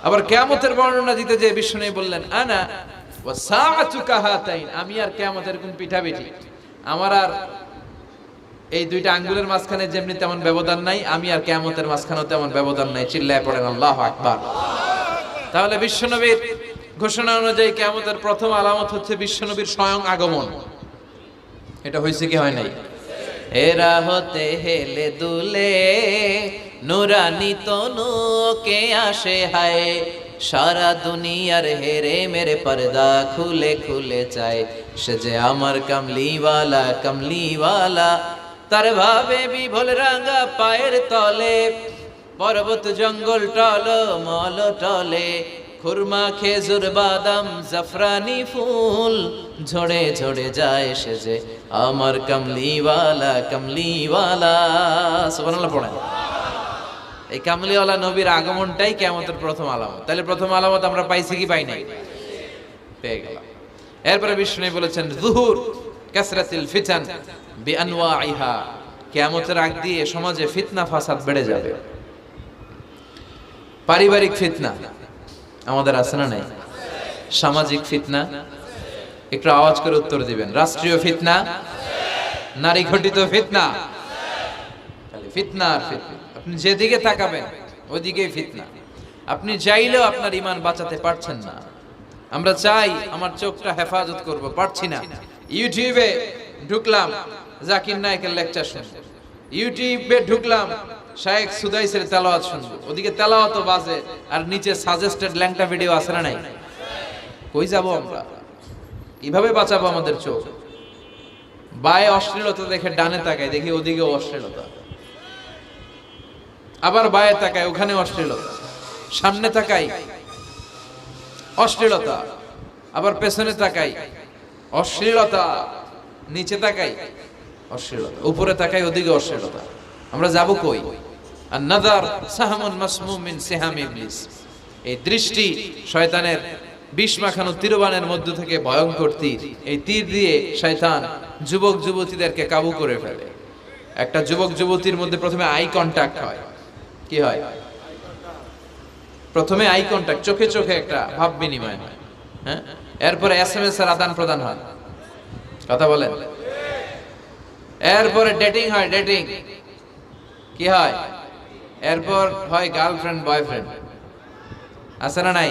আবার কিয়ামতের বর্ণনা দিতে যে বিষ্ণু বললেন আনা ওয়া সাআতু কাহাতাইন, আমি আর কিয়ামতের কোন পিঠাপিঠি, আমার আর এই দুইটা আঙ্গুলের মাঝখানে যেমনি তেমন ব্যবধান নাই, আমি আর কিয়ামতের মাঝখানেও তেমন ব্যবধান নাই। চিল্লায় পড়েন আল্লাহু আকবার। তাহলে বিশ্বনবীর ঘোষণা অনুযায়ী কিয়ামতের প্রথম আলামত হচ্ছে বিশ্বনবীর স্বয়ং আগমন। এটা হয়েছে কি হয় নাই? এরা হতে হেলে দুলে নুরানি তনুকে আসে হায়, সারা দুনিয়ার হেরে মেরে পর্দা খুলে খুলে চায়, সে যে আমার কামলিওয়ালা কামলিওয়ালা। তার ভাবে বিভোল রাঙা পায়ের তলে, পর্বত জঙ্গল টল মল টলে, খুরমা খেজুর বাদাম জাফরানি ফুল ঝরে ঝরে যায়, সে যে আমার কামলিওয়ালা কামলিওয়ালা। সুবহানাল্লাহ পড়েন। এই কামলিওয়ালা নবীর আগমনটাই কিয়ামতের প্রথম আলামত। তাহলে প্রথম আলামত আমরা পাইছি কি পাই নাই? পেয়ে গেলাম। এরপরে বিষ্ণু বলেছেন যুহুর কাসরাতিল ফিতান বিআনওয়াইহা, কিয়ামতের আগ দিয়ে সমাজে ফিতনা ফাসাদ বেড়ে যাবে। পারিবারিক ফিতনা আমাদের আছে না নাই? সামাজিক ফিতনা, একটু আওয়াজ করে উত্তর দিবেন। রাষ্ট্রীয় ফিতনা, নারী ঘটিত ফিতনা, খালি ফিতনা আর ফিতনা। আপনি যেদিকে তাকাবেন ওইদিকেই ফিতনা। আপনি চাইলেও আপনার ঈমান বাঁচাতে পারছেন না। আমরা চাই আমার চোখটা হেফাজত করব, পারছি না। ইউটিউবে ঢুকলাম জাকির নায়েকের লেকচার শুনবো, ইউটিউবে ঢুকলাম শায়েখ সুদাইসের তেলাওয়াত শুনবো, ওদিকে তেলাওয়াতও বাজে আর নিচে সাজেস্টেড ল্যাংটা ভিডিও আছে না নাই? কই যাব আমরা? কিভাবে বাঁচাবো আমাদের চোখ? বায়ে অশ্লীলতা দেখে ডানে তাকায়, দেখি ওদিকেও অশ্লীলতা, আবার বায়ে তাকায় ওখানে অশ্লীলতা, সামনে তাকাই অশ্লীলতা, আবার পেছনে তাকাই অশ্লীলতা, নিচে তাকাই অশ্লীলতা, উপরে তাকাই ওদিকে অশ্লীলতা। আমরা যাব কই? আর নাযার সাহমুন মাসমুম মিন সিহাম ইবলিস, এই দৃষ্টি শয়তানের বিষ মাখানো তীরবানের মধ্য থেকে ভয়ঙ্কর তীর। এই তীর দিয়ে শয়তান যুবক যুবতীদেরকে কাবু করে ফেলে। একটা যুবক যুবতীর মধ্যে প্রথমে আই কন্টাক্ট হয়। কি হয়? প্রথমে আই কন্টাক্ট, চোখে চোখে একটা ভাব বিনিময় হয়। হ্যাঁ, এরপরে এসএমএস এর আদান প্রদান হয়। কথা বলেন। এরপরে ডেটিং হয়। ডেটিং কি হয়? এরপর হয় গার্লফ্রেন্ড বয়ফ্রেন্ড, আছে না নাই?